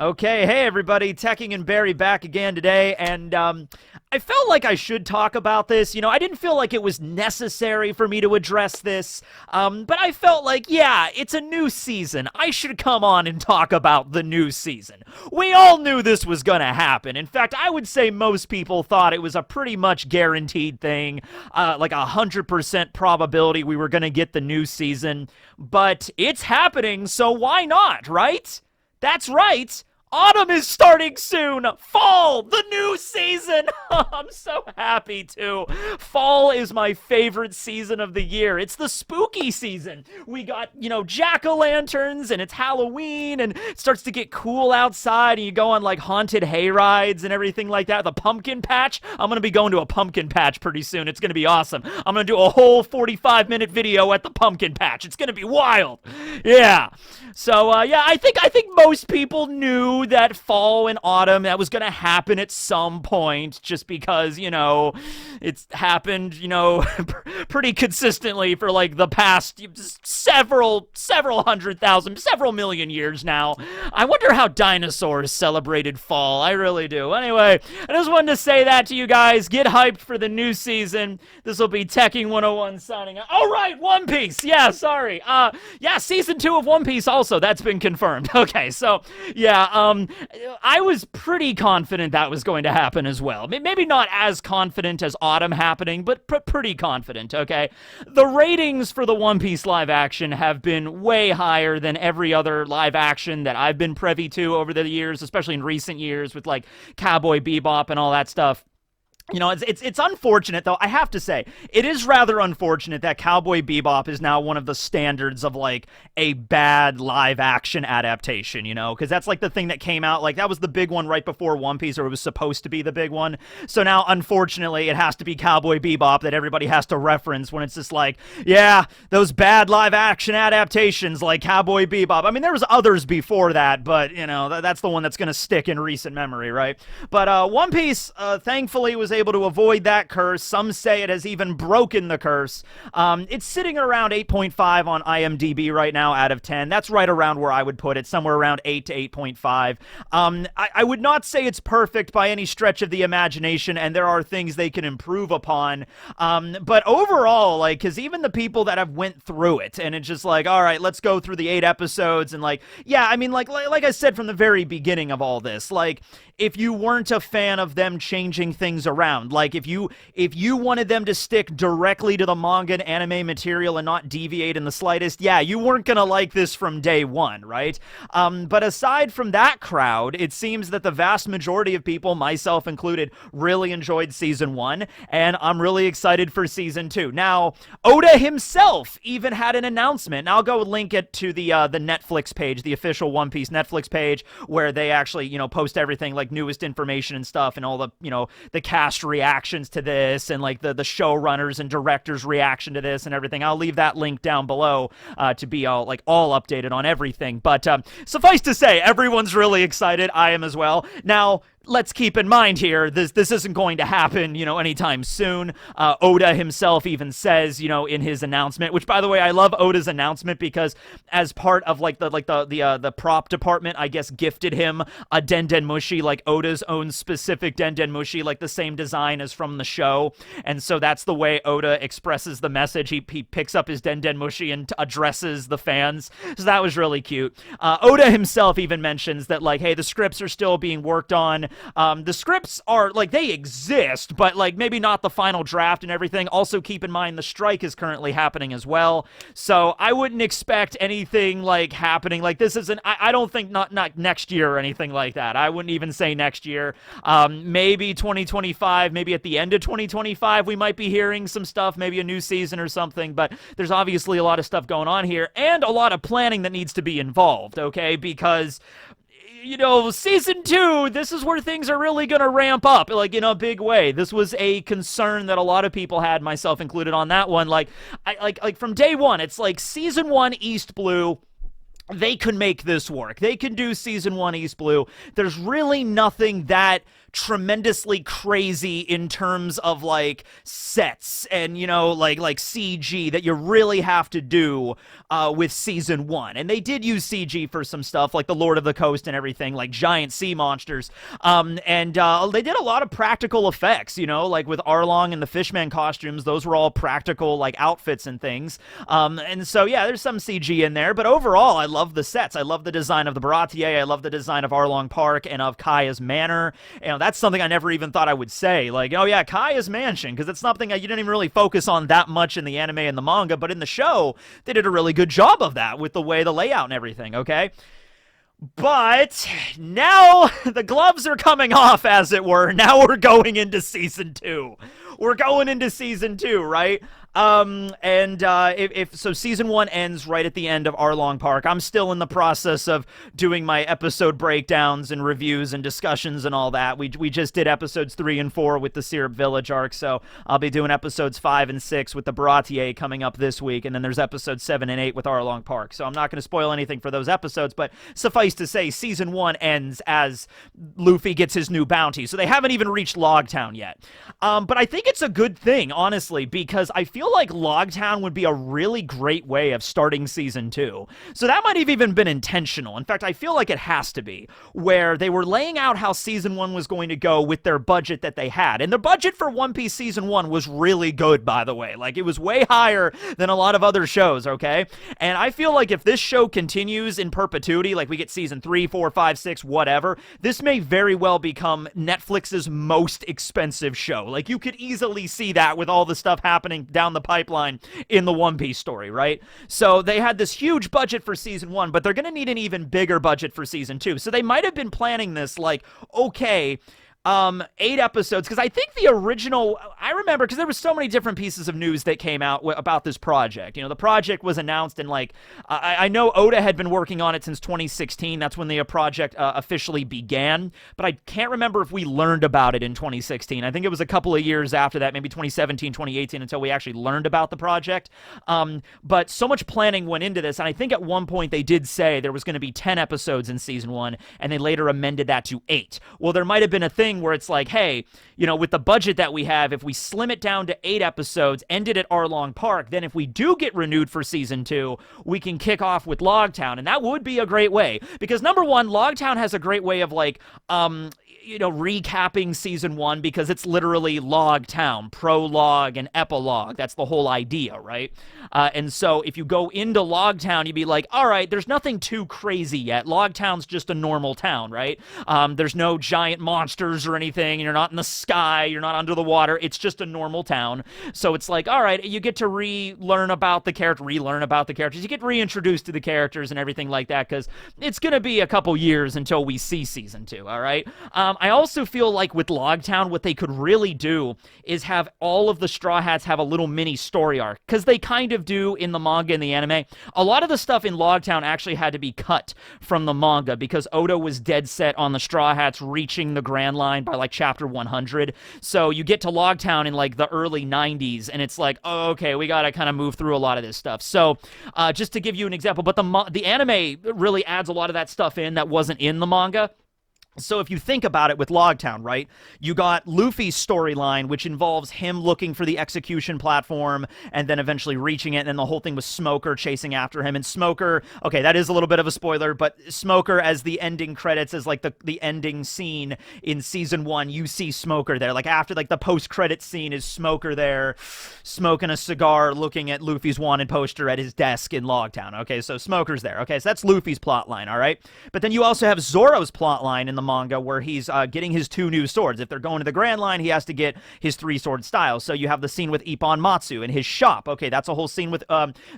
Okay, hey everybody, Teching and Barry back again today, and I felt like I should talk about this. I didn't feel like it was necessary for me to address this, but I felt like, yeah, it's a new season. I should come on and talk about the new season. We all knew this was gonna happen. In fact, I would say most people thought it was a pretty much guaranteed thing, like 100% probability we were gonna get the new season, but it's happening, so why not, right? That's right. Autumn is starting soon. Fall, the new season. I'm so happy too. Fall is my favorite season of the year. It's the spooky season. We got, jack-o'-lanterns and it's Halloween and it starts to get cool outside and you go on like haunted hay rides and everything like that. The pumpkin patch. I'm going to be going to a pumpkin patch pretty soon. It's going to be awesome. I'm going to do a whole 45-minute video at the pumpkin patch. It's going to be wild. Yeah. So, yeah, I think most people knew that fall and autumn, that was going to happen at some point, just because, it's happened, pretty consistently for like the past several million years now. I wonder how dinosaurs celebrated fall. I really do. Anyway, I just wanted to say that to you guys. Get hyped for the new season. This will be Teching 101 signing out. Oh, right, One Piece. Yeah, sorry. Yeah, season 2 of One Piece also. That's been confirmed. Okay, so, yeah, I was pretty confident that was going to happen as well. Maybe not as confident as Autumn happening, but pretty confident, okay? The ratings for the One Piece live action have been way higher than every other live action that I've been privy to over the years, especially in recent years with, like, Cowboy Bebop and all that stuff. It's unfortunate, though. I have to say, it is rather unfortunate that Cowboy Bebop is now one of the standards of, like, a bad live-action adaptation, Because that's, like, the thing that came out. Like, that was the big one right before One Piece, or it was supposed to be the big one. So now, unfortunately, it has to be Cowboy Bebop that everybody has to reference when it's just like, yeah, those bad live-action adaptations like Cowboy Bebop. I mean, there was others before that, but, that's the one that's going to stick in recent memory, right? But One Piece, thankfully, was able to avoid that curse. Some say it has even broken the curse. It's sitting around 8.5 on IMDb right now out of 10. That's right around where I would put it, somewhere around 8 to 8.5. I would not say it's perfect by any stretch of the imagination, and there are things they can improve upon. But overall, like, because even the people that have went through it, and it's just like, all right, let's go through the 8 episodes, and like, yeah, I mean, like I said from the very beginning of all this, like, if you weren't a fan of them changing things around, like if you wanted them to stick directly to the manga and anime material and not deviate in the slightest, yeah, you weren't gonna like this from day one, right? But aside from that crowd, it seems that the vast majority of people, myself included, really enjoyed season 1, and I'm really excited for season 2. Now, Oda himself even had an announcement, and I'll go link it to the Netflix page, the official One Piece Netflix page, where they actually, post everything, like newest information and stuff, and all the, the cast reactions to this, and like the showrunners and directors' reaction to this and everything. I'll leave that link down below to be all updated on everything. But suffice to say, everyone's really excited. I am as well. Now, let's keep in mind here, this isn't going to happen, anytime soon. Oda himself even says, in his announcement, which, by the way, I love Oda's announcement because as part of the prop department, I guess, gifted him a Denden Mushi, like Oda's own specific Denden Mushi, like the same design as from the show. And so that's the way Oda expresses the message. He picks up his Denden Mushi and addresses the fans. So that was really cute. Oda himself even mentions that, like, hey, the scripts are still being worked on. The scripts are, like, they exist, but, like, maybe not the final draft and everything. Also, keep in mind the strike is currently happening as well, so I wouldn't expect anything, like, happening. Like, this isn't, I don't think, not next year or anything like that. I wouldn't even say next year. Maybe 2025, maybe at the end of 2025, we might be hearing some stuff, maybe a new season or something, but there's obviously a lot of stuff going on here, and a lot of planning that needs to be involved, okay, because season 2, this is where things are really going to ramp up, like, in a big way. This was a concern that a lot of people had, myself included, on that one. Like, from day one, it's like season 1, East Blue, they could make this work. They can do season 1 East Blue. There's really nothing that tremendously crazy in terms of like sets and like CG that you really have to do with season 1. And they did use CG for some stuff like the Lord of the Coast and everything, like giant sea monsters. And they did a lot of practical effects, like with Arlong and the Fishman costumes. Those were all practical like outfits and things. And so yeah, there's some CG in there, but overall I love the sets. I love the design of the Baratier. I love the design of Arlong Park and of Kaya's Manor. That's something I never even thought I would say. Like, oh yeah, Kaya's Mansion, because it's something you didn't even really focus on that much in the anime and the manga, but in the show, they did a really good job of that with the way the layout and everything, okay? But now the gloves are coming off, as it were. Now we're going into season 2. We're going into season 2, right? If season 1 ends right at the end of Arlong Park. I'm still in the process of doing my episode breakdowns and reviews and discussions and all that. We just did episodes 3 and 4 with the Syrup Village arc, so I'll be doing episodes 5 and 6 with the Baratier coming up this week, and then there's episodes 7 and 8 with Arlong Park. So I'm not going to spoil anything for those episodes, but suffice to say, season 1 ends as Luffy gets his new bounty. So they haven't even reached LogueTown yet. But I think it's a good thing, honestly, because I feel like LogueTown would be a really great way of starting season 2. So that might have even been intentional. In fact, I feel like it has to be, where they were laying out how season 1 was going to go with their budget that they had. And the budget for One Piece season 1 was really good, by the way. Like, it was way higher than a lot of other shows, okay? And I feel like if this show continues in perpetuity, like we get season 3, 4, 5, 6, whatever, this may very well become Netflix's most expensive show. Like, you could easily see that with all the stuff happening down the pipeline in the One Piece story, right? So they had this huge budget for season 1, but they're going to need an even bigger budget for season 2. So they might have been planning this like, okay, 8 episodes, because I think the original, I remember, because there were so many different pieces of news that came out about this project. The project was announced in like, I know Oda had been working on it since 2016. That's when the project officially began, but I can't remember if we learned about it in 2016. I think it was a couple of years after that, maybe 2017, 2018, until we actually learned about the project. But so much planning went into this, and I think at one point they did say there was going to be 10 episodes in season 1, and they later amended that to 8. Well, there might have been a thing where it's like, hey, with the budget that we have, if we slim it down to 8 episodes, end it at Arlong Park, then if we do get renewed for season 2, we can kick off with LogueTown, and that would be a great way, because number one, LogueTown has a great way of like, recapping season 1, because it's literally LogueTown, prologue and epilogue. That's the whole idea, right? And so if you go into LogueTown, you'd be like, all right, there's nothing too crazy yet. LogueTown's just a normal town, right? There's no giant monsters or anything. You're not in the sky. You're not under the water. It's just a normal town. So it's like, all right, you get to relearn about the characters. You get reintroduced to the characters and everything like that, because it's going to be a couple years until we see season 2, all right? I also feel like with LogueTown, what they could really do is have all of the Straw Hats have a little mini story arc, because they kind of do in the manga and the anime. A lot of the stuff in LogueTown actually had to be cut from the manga, because Oda was dead set on the Straw Hats reaching the Grand Line by like chapter 100. So you get to LogueTown in like the early 90s, and it's like, oh, okay, we got to kind of move through a lot of this stuff. So just to give you an example, but the anime really adds a lot of that stuff in that wasn't in the manga. So if you think about it with LogueTown, right, you got Luffy's storyline, which involves him looking for the execution platform and then eventually reaching it, and then the whole thing was Smoker chasing after him. And Smoker, okay, that is a little bit of a spoiler, but Smoker as the ending credits, as like the ending scene in season 1, you see Smoker there. Like after like the post-credit scene is Smoker there smoking a cigar looking at Luffy's wanted poster at his desk in LogueTown. Okay, so Smoker's there. Okay, so that's Luffy's plotline, all right? But then you also have Zoro's plotline in the manga, where he's getting his 2 new swords. If they're going to the Grand Line, he has to get his 3-sword style. So you have the scene with Ippon Matsu in his shop. Okay, that's a whole scene with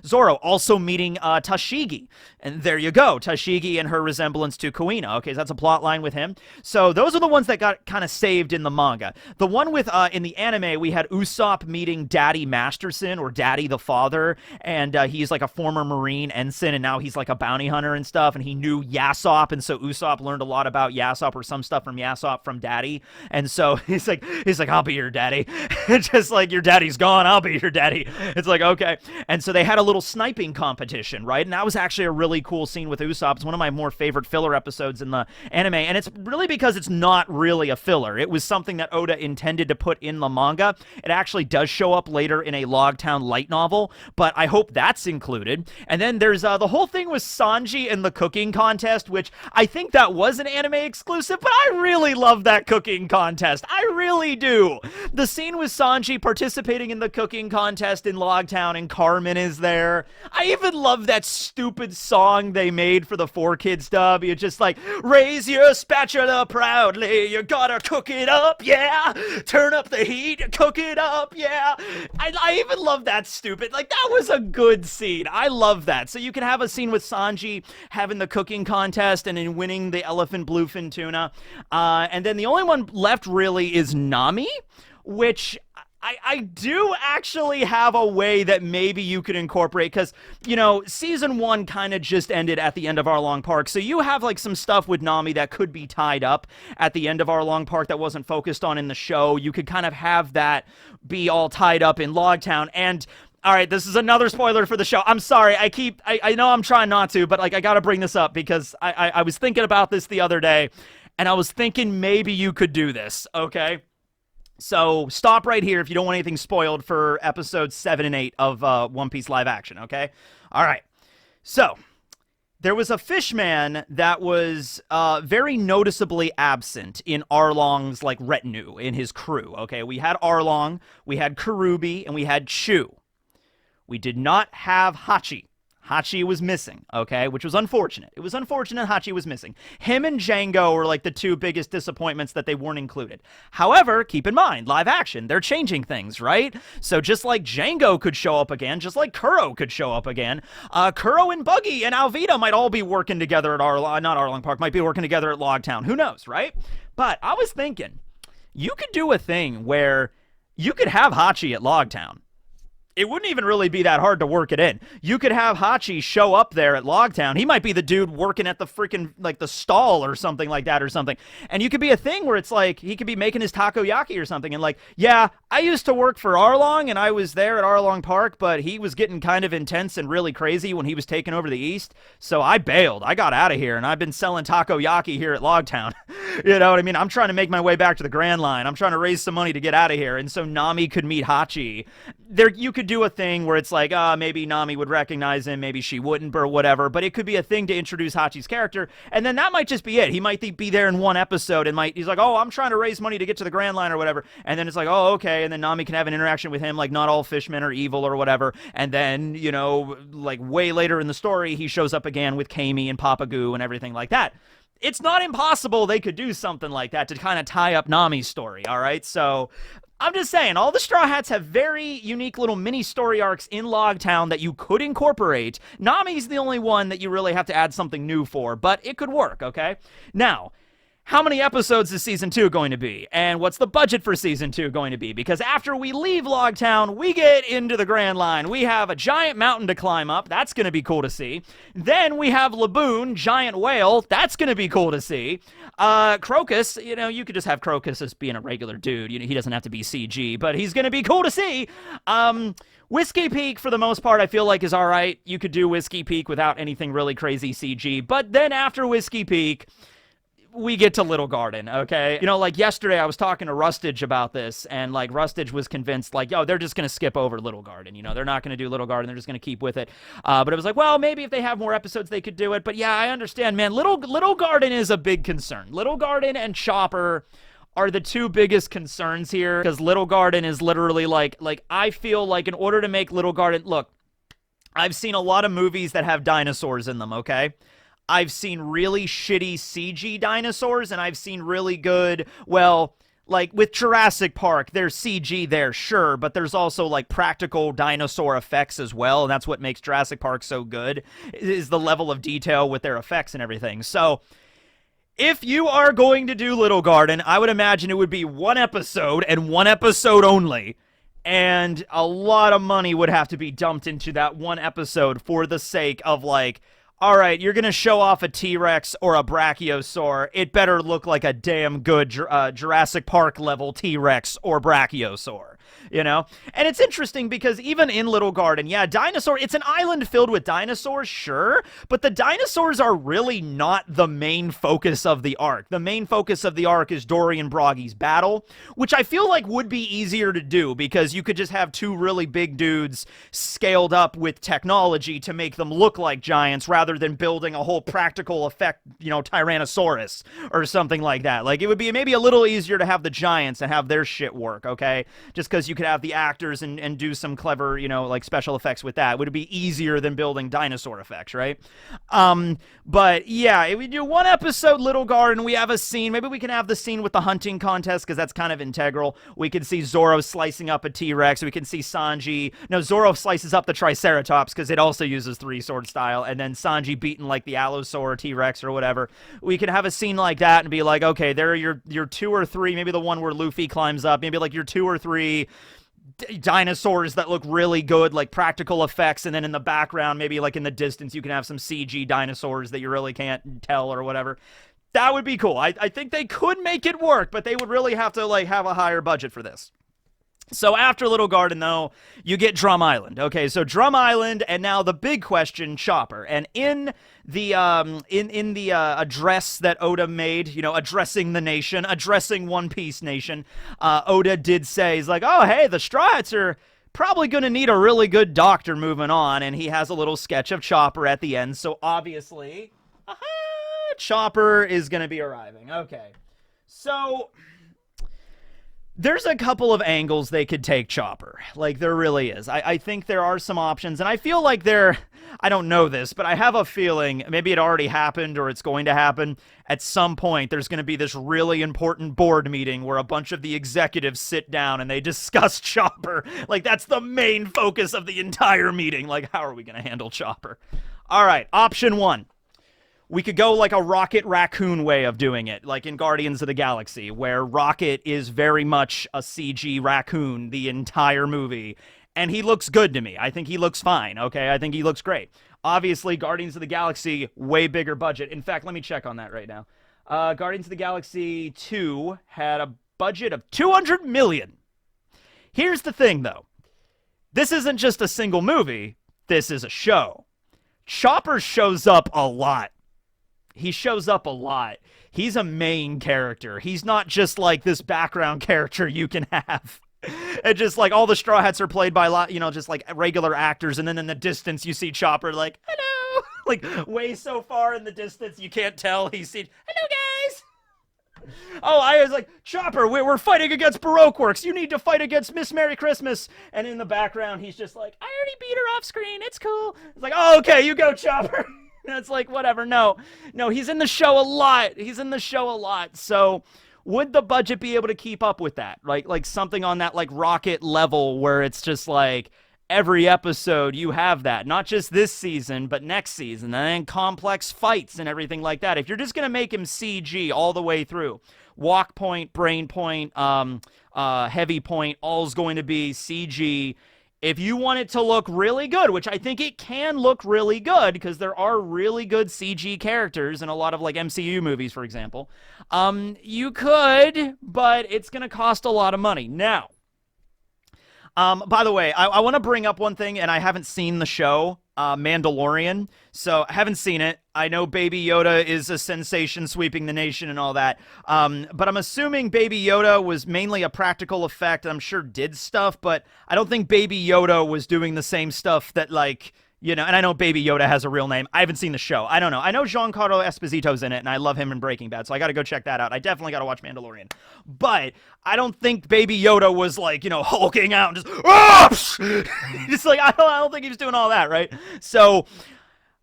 Zoro also meeting Tashigi. And there you go, Tashigi and her resemblance to Kuina. Okay, so that's a plot line with him. So those are the ones that got kind of saved in the manga. The one with, in the anime, we had Usopp meeting Daddy Masterson, or Daddy the Father, and he's like a former Marine ensign, and now he's like a bounty hunter and stuff, and he knew Yasop, and so Usopp learned a lot about Yasop Yasopp or some stuff from Yasopp from Daddy. And so he's like, I'll be your daddy. Just like, your daddy's gone, I'll be your daddy. It's like, okay. And so they had a little sniping competition, right? And that was actually a really cool scene with Usopp. It's one of my more favorite filler episodes in the anime. And it's really because it's not really a filler. It was something that Oda intended to put in the manga. It actually does show up later in a LogueTown light novel, but I hope that's included. And then there's the whole thing with Sanji and the cooking contest, which I think that was an anime exclusive, but I really love that cooking contest. I really do. The scene with Sanji participating in the cooking contest in LogueTown, and Carmen is there. I even love that stupid song they made for the 4Kids dub. You're just like, raise your spatula proudly, you gotta cook it up, yeah. Turn up the heat, cook it up, yeah. I even love that stupid, like, that was a good scene. I love that. So you can have a scene with Sanji having the cooking contest and then winning the elephant bluefin tuna. And then the only one left really is Nami, which I do actually have a way that maybe you could incorporate, because, you know, season 1 kind of just ended at the end of Arlong Park, so you have, like, some stuff with Nami that could be tied up at the end of Arlong Park that wasn't focused on in the show. You could kind of have that be all tied up in LogueTown. And all right, this is another spoiler for the show. I'm sorry. I know I'm trying not to, but, like, I got to bring this up because I was thinking about this the other day, and I was thinking maybe you could do this, okay? So stop right here if you don't want anything spoiled for episodes 7 and 8 of One Piece live action, okay? All right. So there was a fishman that was very noticeably absent in Arlong's, like, retinue, in his crew, okay? We had Arlong, we had Karubi, and we had Chu. We did not have Hachi. Hachi was missing, okay, which was unfortunate. It was unfortunate Hachi was missing. Him and Django were, like, the two biggest disappointments that they weren't included. However, keep in mind, live action, they're changing things, right? So just like Django could show up again, just like Kuro could show up again, Kuro and Buggy and Alvida might all be working together at not Arlong Park, might be working together at LogueTown. Who knows, right? But I was thinking, you could do a thing where you could have Hachi at LogueTown. It wouldn't even really be that hard to work it in. You could have Hachi show up there at LogueTown. He might be the dude working at the freaking, like, the stall or something like that or something. And you could be a thing where it's like, he could be making his takoyaki or something. And like, yeah, I used to work for Arlong and I was there at Arlong Park, but he was getting kind of intense and really crazy when he was taking over the East. So I bailed. I got out of here and I've been selling takoyaki here at LogueTown. You know what I mean? I'm trying to make my way back to the Grand Line. I'm trying to raise some money to get out of here. And so Nami could meet Hachi. There, you could do a thing where it's like, maybe Nami would recognize him, maybe she wouldn't, or whatever, but it could be a thing to introduce Hachi's character, and then that might just be it. He might be there in one episode, and he's like, oh, I'm trying to raise money to get to the Grand Line, or whatever, and then it's like, oh, okay, and then Nami can have an interaction with him, like, not all fishmen are evil, or whatever, and then, you know, like, way later in the story, he shows up again with Kami and Papagoo and everything like that. It's not impossible they could do something like that to kind of tie up Nami's story, all right? So I'm just saying, all the Straw Hats have very unique little mini story arcs in LogueTown that you could incorporate. Nami's the only one that you really have to add something new for, but it could work, okay? Now, how many episodes is Season 2 going to be? And what's the budget for Season 2 going to be? Because after we leave LogueTown, we get into the Grand Line. We have a giant mountain to climb up. That's going to be cool to see. Then we have Laboon, giant whale. That's going to be cool to see. Crocus, you know, you could just have Crocus as being a regular dude. You know, he doesn't have to be CG, but he's going to be cool to see. Whiskey Peak, for the most part, I feel like is all right. You could do Whiskey Peak without anything really crazy CG. But then after Whiskey Peak, we get to Little Garden, okay? You know, like, yesterday I was talking to Rustage about this, and, like, Rustage was convinced, like, yo, they're just gonna skip over Little Garden, you know? They're not gonna do Little Garden, they're just gonna keep with it. But it was like, well, maybe if they have more episodes, they could do it. But yeah, I understand, man. Little Garden is a big concern. Little Garden and Chopper are the two biggest concerns here, because Little Garden is literally, like, I feel like in order to make Little Garden... Look, I've seen a lot of movies that have dinosaurs in them, okay? I've seen really shitty CG dinosaurs, and I've seen really good, well, like, with Jurassic Park, there's CG there, sure, but there's also, like, practical dinosaur effects as well, and that's what makes Jurassic Park so good, is the level of detail with their effects and everything. So, if you are going to do Little Garden, I would imagine it would be one episode, and one episode only. And a lot of money would have to be dumped into that one episode for the sake of, like, all right, you're going to show off a T-Rex or a Brachiosaur. It better look like a damn good Jurassic Park level T-Rex or Brachiosaur, you know? And it's interesting because even in Little Garden, yeah, it's an island filled with dinosaurs, sure, but the dinosaurs are really not the main focus of the arc. The main focus of the arc is Dory and Broggy's battle, which I feel like would be easier to do because you could just have two really big dudes scaled up with technology to make them look like giants rather than building a whole practical effect, Tyrannosaurus or something like that. Like, it would be maybe a little easier to have the giants and have their shit work, okay? Just because you could have the actors and do some clever, like special effects with that. Would it be easier than building dinosaur effects, right? But yeah, if we do one episode Little Garden, we have a scene. Maybe we can have the scene with the hunting contest because that's kind of integral. We can see Zorro slicing up a T-Rex. We can see Zorro slices up the Triceratops because it also uses three-sword style, and then Sanji beaten like the Allosaur T-Rex or whatever. We could have a scene like that and be like, okay, there are your two or three, maybe the one where Luffy climbs up, maybe like your two or three dinosaurs that look really good, like practical effects, and then in the background, maybe like in the distance, you can have some CG dinosaurs that you really can't tell or whatever. That would be cool. I think they could make it work, but they would really have to like have a higher budget for this. So after Little Garden, though, you get Drum Island. Okay, so Drum Island, and now the big question, Chopper. And in the address that Oda made, addressing the nation, addressing One Piece Nation, Oda did say, he's like, oh, hey, the Straw Hats are probably going to need a really good doctor moving on, and he has a little sketch of Chopper at the end, so obviously, Chopper is going to be arriving. Okay, so there's a couple of angles they could take Chopper. Like, there really is. I think there are some options, and I feel like I don't know this, but I have a feeling maybe it already happened or it's going to happen. At some point, there's going to be this really important board meeting where a bunch of the executives sit down and they discuss Chopper. Like, that's the main focus of the entire meeting. Like, how are we going to handle Chopper? All right, option one. We could go like a Rocket Raccoon way of doing it, like in Guardians of the Galaxy, where Rocket is very much a CG raccoon the entire movie, and he looks good to me. I think he looks fine, okay? I think he looks great. Obviously, Guardians of the Galaxy, way bigger budget. In fact, let me check on that right now. Guardians of the Galaxy 2 had a budget of $200 million. Here's the thing, though. This isn't just a single movie. This is a show. Chopper shows up a lot. He shows up a lot. He's a main character. He's not just like this background character you can have. And just like all the Straw Hats are played by just like regular actors, and then in the distance you see Chopper like, hello, like way so far in the distance you can't tell he's seen, hello guys. Oh, I was like, Chopper, we're fighting against Baroque Works. You need to fight against Miss Merry Christmas. And in the background he's just like, I already beat her off screen. It's cool. It's like, oh, okay, you go, Chopper. And it's like, whatever. No, he's in the show a lot. So would the budget be able to keep up with that? Like something on that like Rocket level where it's just like every episode you have that, not just this season, but next season, and then complex fights and everything like that. If you're just going to make him CG all the way through, walk point, brain point, heavy point, all's going to be CG. If you want it to look really good, which I think it can look really good because there are really good CG characters in a lot of like MCU movies, for example, you could, but it's going to cost a lot of money. Now, by the way, I want to bring up one thing, and I haven't seen the show, Mandalorian, so I haven't seen it. I know Baby Yoda is a sensation sweeping the nation and all that, but I'm assuming Baby Yoda was mainly a practical effect, and I'm sure did stuff, but I don't think Baby Yoda was doing the same stuff that, like, and I know Baby Yoda has a real name. I haven't seen the show. I don't know. I know Giancarlo Esposito's in it, and I love him in Breaking Bad, so I got to go check that out. I definitely got to watch Mandalorian. But I don't think Baby Yoda was, like, hulking out and just, ah! Just like, I don't think he was doing all that, right? So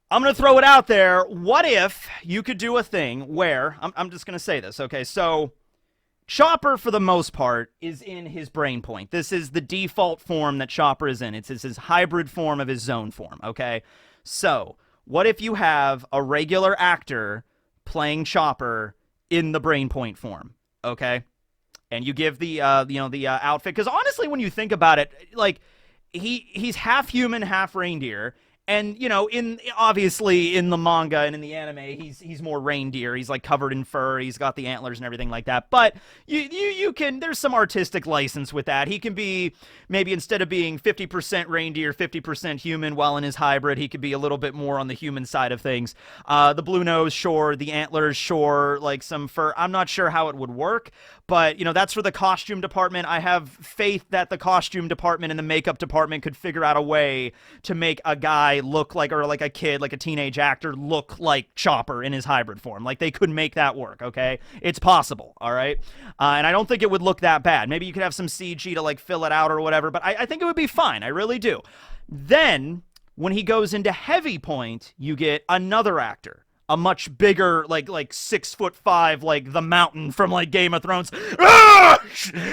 I'm going to throw it out there. What if you could do a thing where, I'm just going to say this, okay? So Chopper, for the most part, is in his brain point. This is the default form that Chopper is in. It's his hybrid form of his zone form, okay? So, what if you have a regular actor playing Chopper in the brain point form, okay? And you give the outfit, because honestly, when you think about it, like, he's half human, half reindeer, And obviously in the manga and in the anime, he's more reindeer. He's like covered in fur. He's got the antlers and everything like that. But you can, there's some artistic license with that. He can be, maybe instead of being 50% reindeer, 50% human, while in his hybrid, he could be a little bit more on the human side of things. The blue nose, sure. The antlers, sure. Like some fur. I'm not sure how it would work, but that's for the costume department. I have faith that the costume department and the makeup department could figure out a way to make a guy look like, or like a kid, like a teenage actor, look like Chopper in his hybrid form. Like, they could make that work, okay? It's possible, all right? And I don't think it would look that bad. Maybe you could have some CG to, like, fill it out or whatever, but I think it would be fine. I really do. Then, when he goes into heavy point, you get another actor. A much bigger, like 6'5", like the Mountain from like Game of Thrones.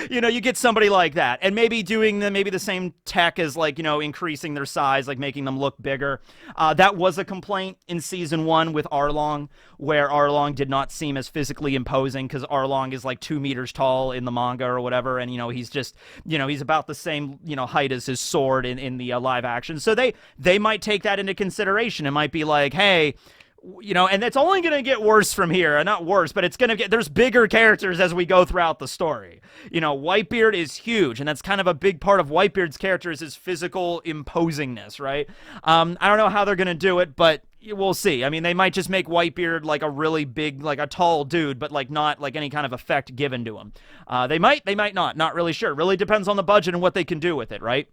You get somebody like that, and maybe doing maybe the same tech as like increasing their size, like making them look bigger. That was a complaint in season 1 with Arlong, where Arlong did not seem as physically imposing because Arlong is like 2 meters tall in the manga or whatever, and he's just he's about the same height as his sword in the live action. So they might take that into consideration. It might be like, hey. And it's only going to get worse from here. Not worse, but it's going to get, there's bigger characters as we go throughout the story. Whitebeard is huge, and that's kind of a big part of Whitebeard's character is his physical imposingness, right? I don't know how they're going to do it, but we'll see. I mean, they might just make Whitebeard like a really big, like a tall dude, but like not like any kind of effect given to him. They might not really sure. Really depends on the budget and what they can do with it, right?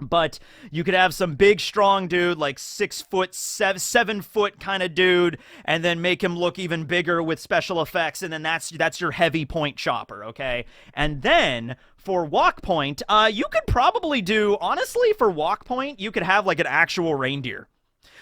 But you could have some big, strong dude, like 6 foot, 7 foot kind of dude, and then make him look even bigger with special effects, and then that's your heavy point Chopper, okay? And then for walk point, you could probably do, honestly, for walk point, you could have like an actual reindeer.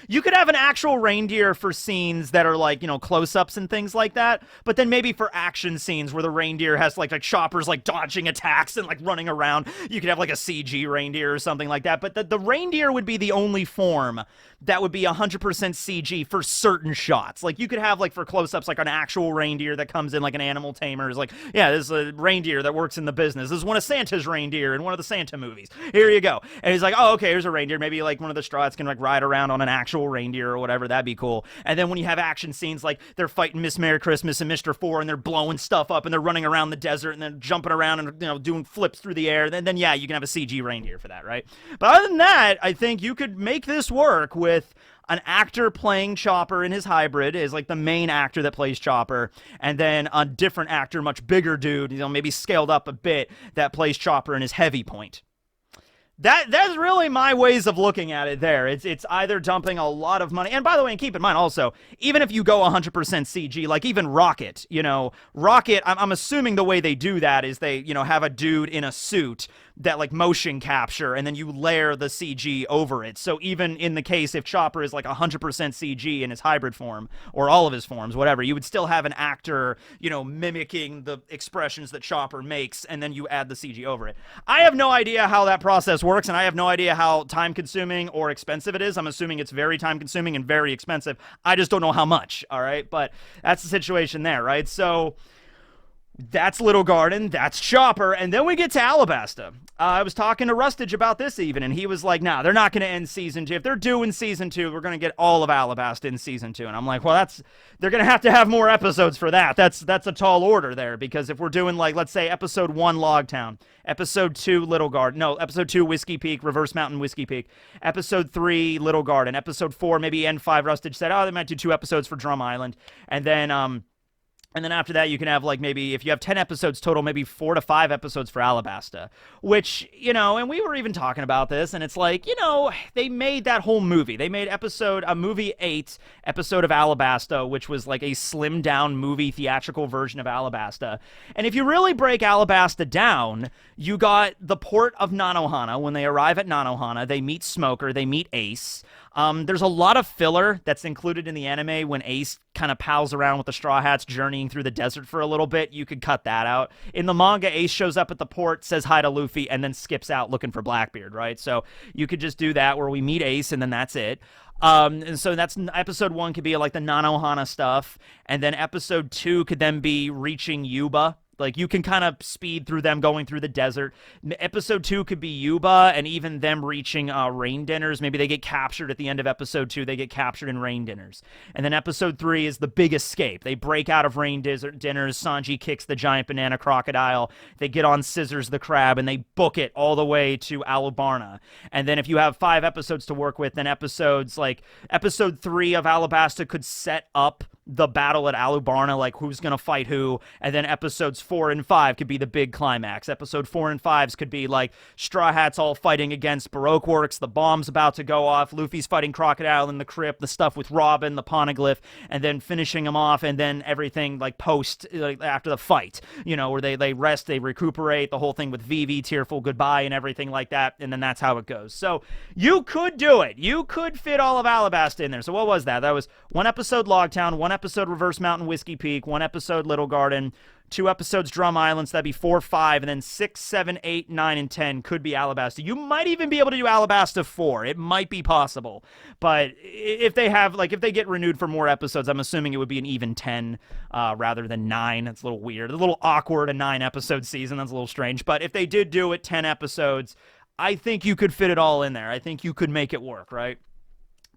You could have an actual reindeer for scenes that are like, close-ups and things like that, but then maybe for action scenes where the reindeer has like Chopper's like dodging attacks and like running around, you could have like a CG reindeer or something like that. But the reindeer would be the only form that would be 100% CG for certain shots. Like, you could have like for close-ups like an actual reindeer that comes in like an animal tamer is like, yeah, this is a reindeer that works in the business. This is one of Santa's reindeer in one of the Santa movies. Here you go. And he's like, oh, okay, here's a reindeer. Maybe like one of the Strats can like ride around on an actual reindeer or whatever. That'd be cool. And then when you have action scenes like they're fighting Miss Merry Christmas and Mr. Four, and they're blowing stuff up and they're running around the desert and then jumping around and doing flips through the air, then yeah, you can have a CG reindeer for that, right? But other than that, I think you could make this work with an actor playing Chopper in his hybrid is like the main actor that plays Chopper, and then a different actor, much bigger dude, maybe scaled up a bit, that plays Chopper in his heavy point. That's really my ways of looking at it there. It's either dumping a lot of money, and by the way, and keep in mind also, even if you go 100% CG, like even Rocket, Rocket, I'm assuming the way they do that is they, have a dude in a suit that like motion capture, and then you layer the CG over it. So even in the case if Chopper is like 100% CG in his hybrid form, or all of his forms, whatever, you would still have an actor, mimicking the expressions that Chopper makes, and then you add the CG over it. I have no idea how that process works, and I have no idea how time-consuming or expensive it is. I'm assuming it's very time-consuming and very expensive. I just don't know how much, all right? But that's the situation there, right? So that's Little Garden, that's Chopper, and then we get to Alabasta. I was talking to Rustage about this even, and he was like, nah, they're not going to end Season 2. If they're doing Season 2, we're going to get all of Alabasta in Season 2. And I'm like, well, they're going to have more episodes for that. That's a tall order there, because if we're doing, like, let's say Episode 1, LogueTown, Episode 2, Little Garden, no, Episode 2, Whiskey Peak, Reverse Mountain, Whiskey Peak, Episode 3, Little Garden, Episode 4, maybe N5, Rustage said, oh, they might do 2 episodes for Drum Island, and then after that, you can have, like, maybe, if you have 10 episodes total, maybe 4 to 5 episodes for Alabasta. Which, and we were even talking about this, and it's like, they made that whole movie. They made movie 8, episode of Alabasta, which was, like, a slimmed-down movie theatrical version of Alabasta. And if you really break Alabasta down, you got the port of Nanohana. When they arrive at Nanohana, they meet Smoker, they meet Ace. There's a lot of filler that's included in the anime when Ace kind of pals around with the Straw Hats journeying through the desert for a little bit. You could cut that out. In the manga, Ace shows up at the port, says hi to Luffy, and then skips out looking for Blackbeard, right? So you could just do that where we meet Ace, and then that's it. And so that's episode 1 could be like the Nanohana stuff, and then episode 2 could then be reaching Yuba, Like, you can kind of speed through them going through the desert. Episode 2 could be Yuba and even them reaching rain dinners. Maybe they get captured at the end of episode 2. They get captured in rain dinners. And then episode 3 is the big escape. They break out of rain dinners. Sanji kicks the giant banana crocodile. They get on Scissors the crab, and they book it all the way to Alabasta. And then if you have 5 episodes to work with, then episode 3 of Alabasta could set up the battle at Alabasta, like who's going to fight who, and then episodes 4 and 5 could be the big climax. Episode 4 and 5s could be like Straw Hats all fighting against Baroque Works, the bomb's about to go off, Luffy's fighting Crocodile in the crypt, the stuff with Robin, the Poneglyph, and then finishing them off, and then everything like post, like after the fight, you know, where they rest, they recuperate, the whole thing with Vivi, Tearful Goodbye, and everything like that, and then that's how it goes. So you could do it. You could fit all of Alabasta in there. So what was that? That was 1 episode LogueTown, 1 episode Reverse Mountain Whiskey Peak, 1 episode Little Garden, 2 episodes Drum Island, so that'd be 4, 5, and then 6, 7, 8, 9, and 10 could be Alabasta. You might even be able to do Alabasta 4. It might be possible. But if they have, like, if they get renewed for more episodes, I'm assuming it would be an even 10 rather than 9. That's a little weird. A little awkward, a 9-episode season. That's a little strange. But if they did do it 10 episodes, I think you could fit it all in there. I think you could make it work, right?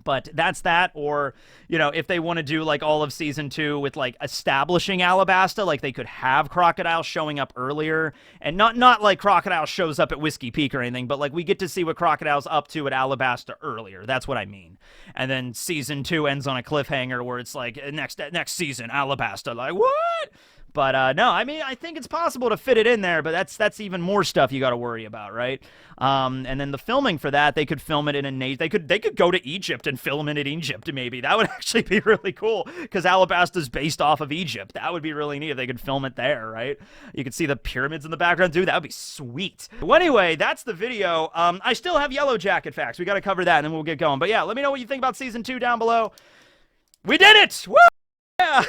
But that's that, or, you know, if they want to do, like, all of Season 2 with, like, establishing Alabasta, like, they could have Crocodile showing up earlier, and not like Crocodile shows up at Whiskey Peak or anything, but, like, we get to see what Crocodile's up to at Alabasta earlier. That's what I mean. And then Season 2 ends on a cliffhanger where it's like, next season, Alabasta, like, what? But no, I mean, I think it's possible to fit it in there, but that's even more stuff you got to worry about, right? And then the filming for that, they could film it in a they could go to Egypt and film it in Egypt, maybe. That would actually be really cool, because Alabasta's based off of Egypt. That would be really neat if they could film it there, right? You could see the pyramids in the background, dude. That would be sweet. Well, anyway, that's the video. I still have Yellow Jacket facts. We got to cover that, and then we'll get going. But yeah, let me know what you think about Season 2 down below. We did it! Woo! Yeah!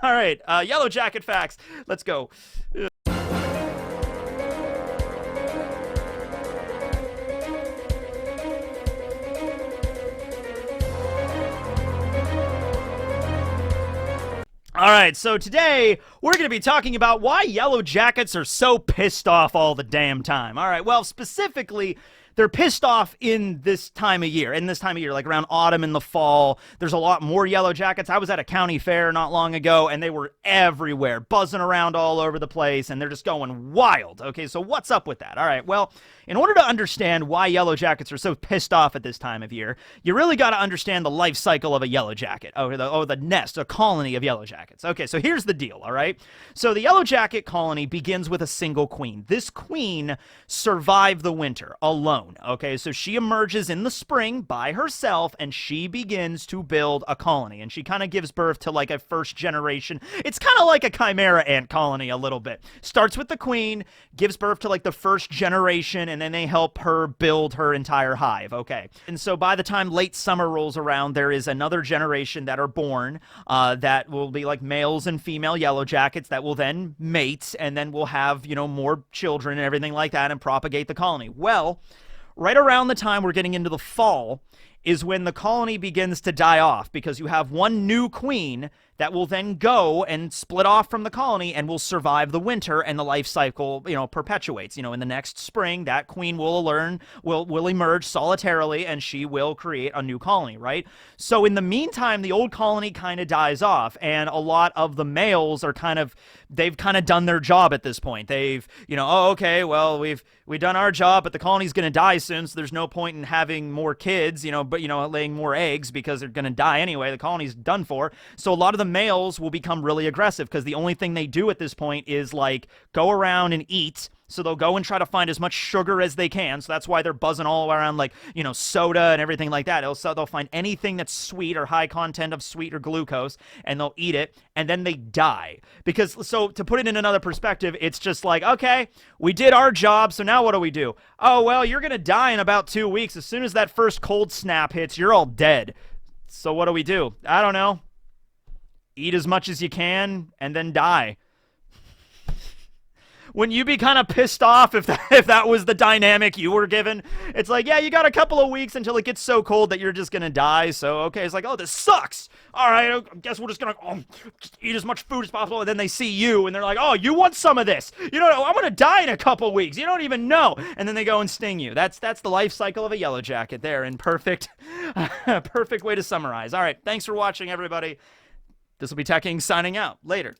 All right, Yellow Jacket facts. Let's go. All right, so today we're going to be talking about why Yellow Jackets are so pissed off all the damn time. All right, well, specifically, they're pissed off in this time of year. Like around autumn and the fall, there's a lot more Yellow Jackets. I was at a county fair not long ago, and they were everywhere, buzzing around all over the place, and they're just going wild. Okay, so what's up with that? All right, well, in order to understand why Yellow Jackets are so pissed off at this time of year, you really got to understand the life cycle of a Yellow Jacket, or the nest, a colony of Yellow Jackets. Okay, so here's the deal, all right? So the Yellow Jacket colony begins with a single queen. This queen survived the winter alone. Okay, so she emerges in the spring by herself, and she begins to build a colony, and she kind of gives birth to like a first generation. It's kind of like a chimera ant colony a little bit. Starts with the queen, gives birth to like the first generation, and then they help her build her entire hive. Okay, and so by the time late summer rolls around, there is another generation that are born that will be like males and female Yellow Jackets that will then mate, and then we'll have, you know, more children and everything like that and propagate the colony. Well, right around the time we're getting into the fall is when the colony begins to die off, because you have one new queen that will then go and split off from the colony and will survive the winter, and the life cycle, you know, perpetuates. You know, in the next spring, that queen will emerge solitarily, and she will create a new colony, right? So in the meantime, the old colony kind of dies off, and a lot of the males are they've kind of done their job at this point. They've, you know, oh, okay, well, we've done our job, but the colony's going to die soon, so there's no point in having more kids, you know, but, you know, laying more eggs, because they're going to die anyway. The colony's done for. So a lot of the males will become really aggressive, because the only thing they do at this point is like go around and eat. So they'll go and try to find as much sugar as they can. So that's why they're buzzing all around, like, you know, soda and everything like that. They'll find anything that's sweet or high content of sweet or glucose, and they'll eat it, and then they die. Because, so to put it in another perspective, it's just like, okay, we did our job, so now what do we do? Oh, well, you're going to die in about 2 weeks. As soon as that first cold snap hits, you're all dead. So what do? I don't know. Eat as much as you can, and then die. Wouldn't you be kind of pissed off if that was the dynamic you were given? It's like, yeah, you got a couple of weeks until it gets so cold that you're just gonna die. So okay, it's like, oh, this sucks. All right, I guess we're just gonna just eat as much food as possible. And then they see you and they're like, oh, you want some of this? You don't know, I'm gonna die in a couple weeks. You don't even know. And then they go and sting you. That's the life cycle of a yellow jacket there in perfect way to summarize. All right, thanks for watching, everybody. This will be Tech King signing out. Later.